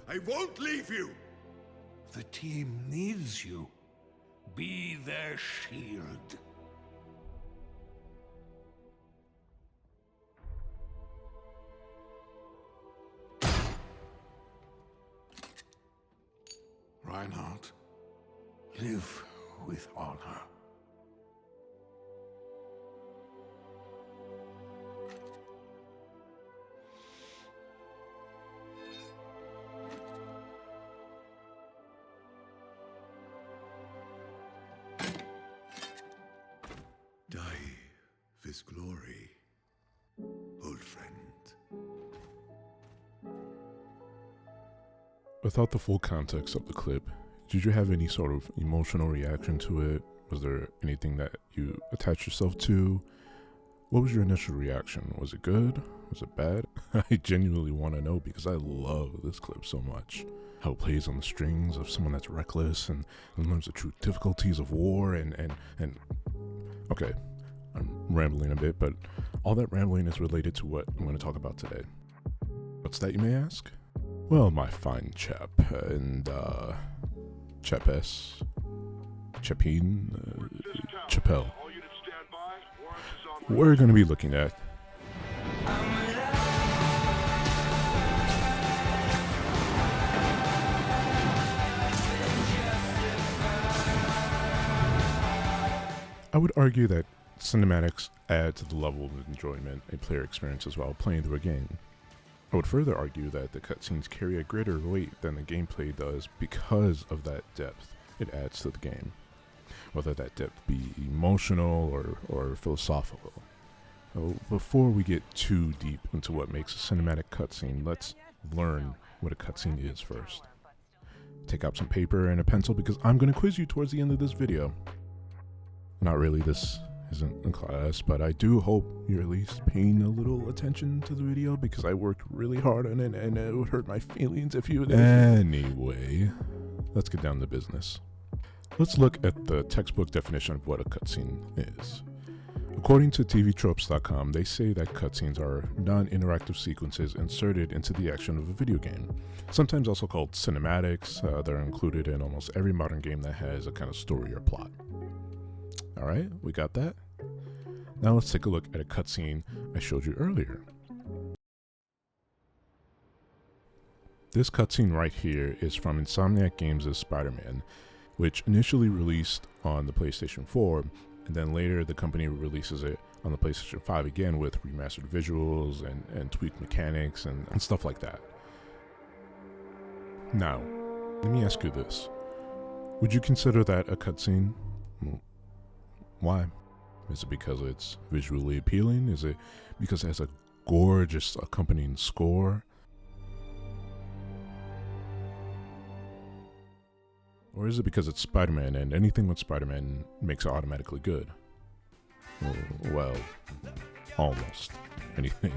I won't leave you! The team needs you. Be their shield. Reinhardt, live with honor. Die with glory, old friend. Without the full context of the clip, did you have any sort of emotional reaction to it? Was there anything that you attached yourself to? What was your initial reaction? Was it good? Was it bad? I genuinely want to know because I love this clip so much. How it plays on the strings of someone that's reckless and learns the true difficulties of war and okay, I'm rambling a bit, but all that rambling is related to what I'm going to talk about today. What's that, you may ask? Well, my fine chap and Chapes, Chapin, Chappelle. We're going to be looking at I would argue that cinematics add to the level of enjoyment a player experiences while playing through a game. I would further argue that the cutscenes carry a greater weight than the gameplay does because of that depth it adds to the game, whether that depth be emotional or philosophical. So before we get too deep into what makes a cinematic cutscene, let's learn what a cutscene is first. Take out some paper and a pencil because I'm going to quiz you towards the end of this video. Not really, this isn't in class, but I do hope you're at least paying a little attention to the video because I worked really hard on it and it would hurt my feelings if you... Anyway, let's get down to business. Let's look at the textbook definition of what a cutscene is. According to TVTropes.com, they say that cutscenes are non-interactive sequences inserted into the action of a video game, sometimes also called cinematics. They're included in almost every modern game that has a kind of story or plot. Alright, we got that? Now let's take a look at a cutscene I showed you earlier. This cutscene right here is from Insomniac Games' Spider-Man, which initially released on the PlayStation 4, and then later the company releases it on the PlayStation 5 again with remastered visuals and tweaked mechanics and stuff like that. Now, let me ask you this. Would you consider that a cutscene? Why? Is it because it's visually appealing? Is it because it has a gorgeous accompanying score? Or is it because it's Spider-Man and anything with Spider-Man makes it automatically good? Well, almost anything.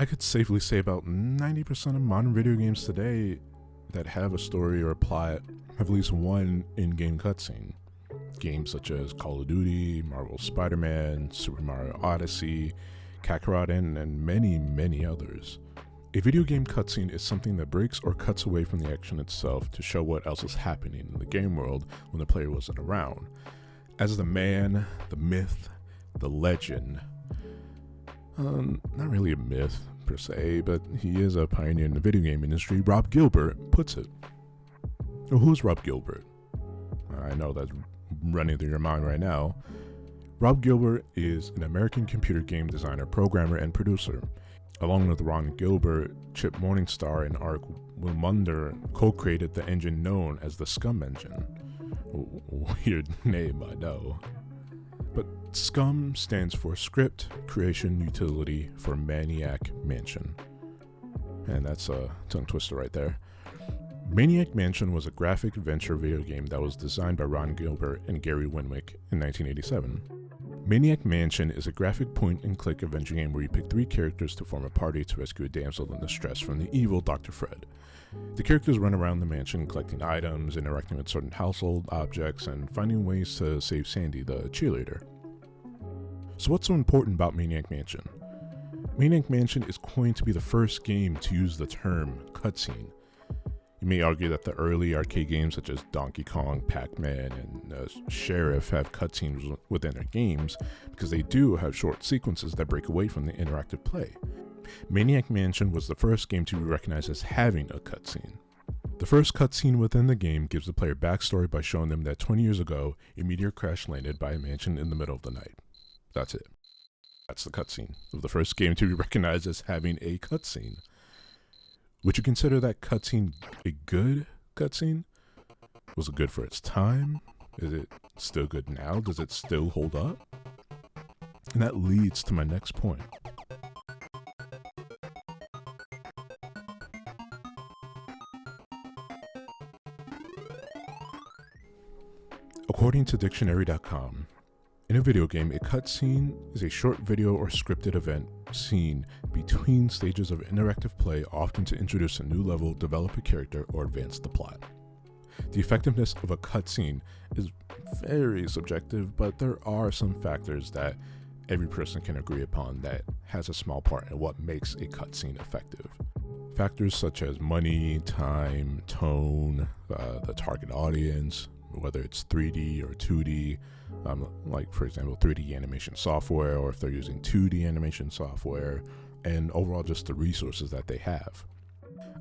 I could safely say about 90% of modern video games today that have a story or a plot have at least one in-game cutscene. Games such as Call of Duty, Marvel's Spider-Man, Super Mario Odyssey, Kakarot, and many, many others. A video game cutscene is something that breaks or cuts away from the action itself to show what else is happening in the game world when the player wasn't around. As the man, the myth, the legend, not really a myth per se, but he is a pioneer in the video game industry, Rob Gilbert puts it. Well, who's Rob Gilbert? I know that's running through your mind right now. Rob Gilbert is an American computer game designer, programmer, and producer. Along with Ron Gilbert, Chip Morningstar, and Ark Wilmunder co-created the engine known as the SCUM engine. Weird name, I know. But SCUM stands for Script Creation Utility for Maniac Mansion. And that's a tongue twister right there. Maniac Mansion was a graphic adventure video game that was designed by Ron Gilbert and Gary Winwick in 1987. Maniac Mansion is a graphic point-and-click adventure game where you pick 3 characters to form a party to rescue a damsel in distress from the evil Dr. Fred. The characters run around the mansion collecting items, interacting with certain household objects, and finding ways to save Sandy, the cheerleader. So what's so important about Maniac Mansion? Maniac Mansion is going to be the first game to use the term cutscene. You may argue that the early arcade games such as Donkey Kong, Pac-Man, and Sheriff have cutscenes within their games because they do have short sequences that break away from the interactive play. Maniac Mansion was the first game to be recognized as having a cutscene. The first cutscene within the game gives the player backstory by showing them that 20 years ago, a meteor crash landed by a mansion in the middle of the night. That's it. That's the cutscene of the first game to be recognized as having a cutscene. Would you consider that cutscene a good cutscene? Was it good for its time? Is it still good now? Does it still hold up? And that leads to my next point. According to dictionary.com, in a video game, a cutscene is a short video or scripted event scene between stages of interactive play, often to introduce a new level, develop a character, or advance the plot. The effectiveness of a cutscene is very subjective, but there are some factors that every person can agree upon that has a small part in what makes a cutscene effective. Factors such as money, time, tone, the target audience, whether it's 3D or 2D, like for example 3D animation software, or if they're using 2D animation software, and overall just the resources that they have.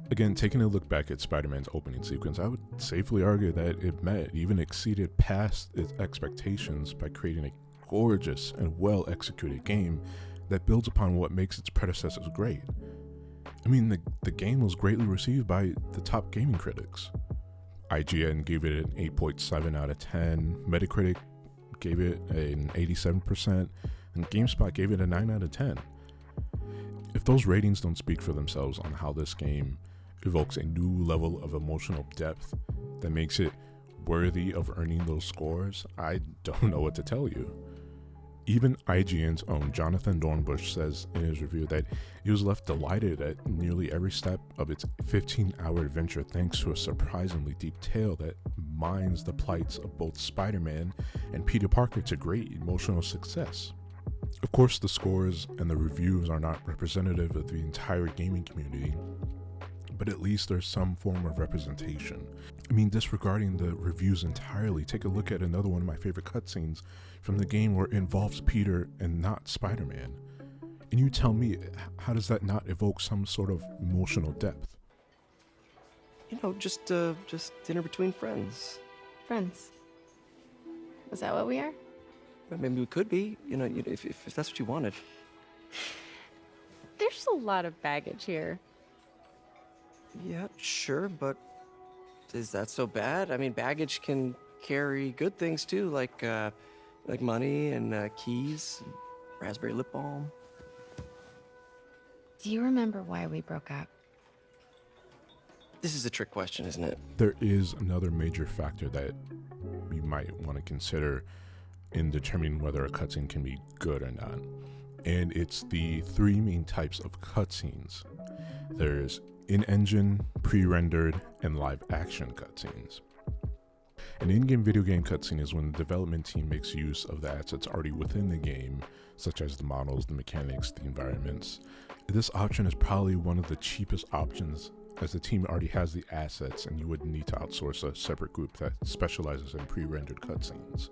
Again, taking a look back at Spider-Man's opening sequence, I would safely argue that it met, even exceeded past its expectations by creating a gorgeous and well executed game that builds upon what makes its predecessors great. I mean, the game was greatly received by the top gaming critics. IGN gave it an 8.7 out of 10, Metacritic gave it an 87%, and GameSpot gave it a 9 out of 10. If those ratings don't speak for themselves on how this game evokes a new level of emotional depth that makes it worthy of earning those scores, I don't know what to tell you. Even IGN's own Jonathan Dornbush says in his review that he was left delighted at nearly every step of its 15-hour adventure thanks to a surprisingly deep tale that mines the plights of both Spider-Man and Peter Parker to great emotional success. Of course, the scores and the reviews are not representative of the entire gaming community, but at least there's some form of representation. I mean, disregarding the reviews entirely, take a look at another one of my favorite cutscenes from the game where it involves Peter and not Spider-Man. And you tell me, how does that not evoke some sort of emotional depth? You know, just dinner between friends. Friends. Is that what we are? Well, maybe we could be, if that's what you wanted. There's a lot of baggage here. Yeah, sure, but is that so bad? I mean, baggage can carry good things too, like money and keys, and raspberry lip balm. Do you remember why we broke up? This is a trick question, isn't it? There is another major factor that you might want to consider in determining whether a cutscene can be good or not. And it's the three main types of cutscenes. There's in-engine, pre-rendered, and live-action cutscenes. An in-game video game cutscene is when the development team makes use of the assets already within the game, such as the models, the mechanics, the environments. This option is probably one of the cheapest options, as the team already has the assets and you wouldn't need to outsource a separate group that specializes in pre-rendered cutscenes.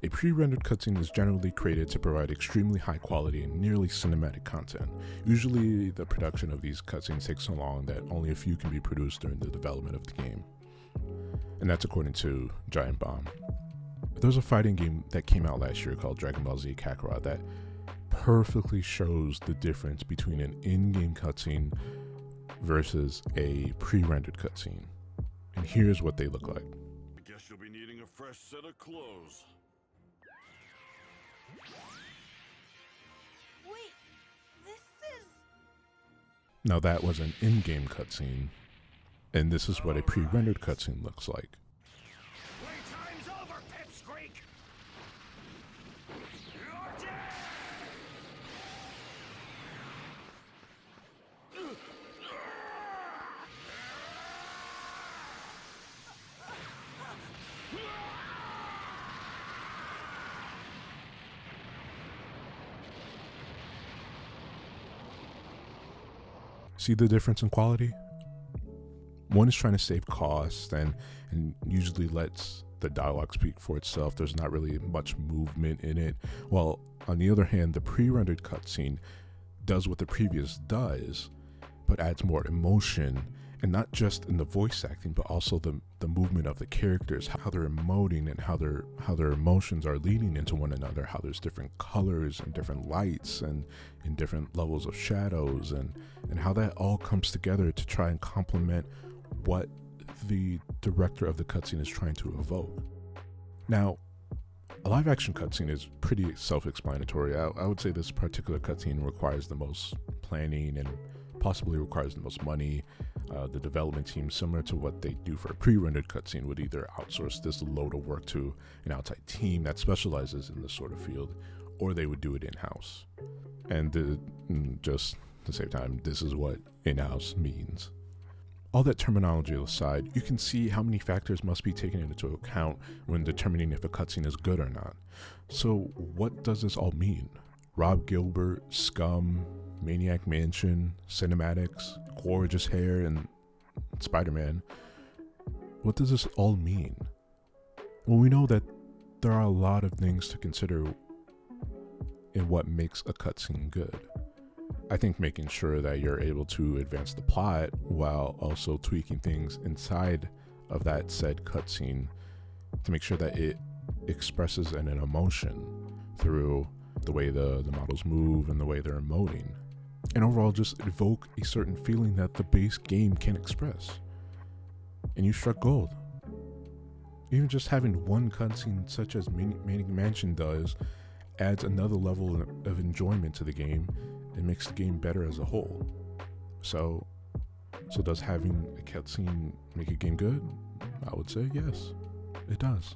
A pre-rendered cutscene is generally created to provide extremely high quality and nearly cinematic content. Usually the production of these cutscenes takes so long that only a few can be produced during the development of the game. And that's according to Giant Bomb. There's a fighting game that came out last year called Dragon Ball Z Kakarot that perfectly shows the difference between an in-game cutscene versus a pre-rendered cutscene. And here's what they look like. I guess you'll be needing a fresh set of clothes. Wait, this is... Now that was an in-game cutscene, and this is what a pre-rendered cutscene looks like. Playtime's over, Pipsqueak! You're dead! See the difference in quality? One is trying to save costs and usually lets the dialogue speak for itself. There's not really much movement in it. While on the other hand, the pre-rendered cutscene does what the previous does, but adds more emotion, and not just in the voice acting, but also the movement of the characters, how they're emoting and how their emotions are leading into one another, how there's different colors and different lights and different levels of shadows, and how that all comes together to try and complement what the director of the cutscene is trying to evoke. Now, a live action cutscene is pretty self-explanatory. I would say this particular cutscene requires the most planning and possibly requires the most money. The development team, similar to what they do for a pre-rendered cutscene, would either outsource this load of work to an outside team that specializes in this sort of field, or they would do it in-house. And just to save time, this is what in-house means. All that terminology aside, you can see how many factors must be taken into account when determining if a cutscene is good or not. So what does this all mean? Rob Gilbert, Scum, Maniac Mansion, cinematics, gorgeous hair, and Spider-Man. What does this all mean? Well, we know that there are a lot of things to consider in what makes a cutscene good. I think making sure that you're able to advance the plot while also tweaking things inside of that said cutscene to make sure that it expresses an emotion through the way the models move and the way they're emoting. And overall just evoke a certain feeling that the base game can express. And you struck gold. Even just having one cutscene such as Maniac Mansion does adds another level of enjoyment to the game and makes the game better as a whole. So does having a cutscene make a game good? I would say yes, it does.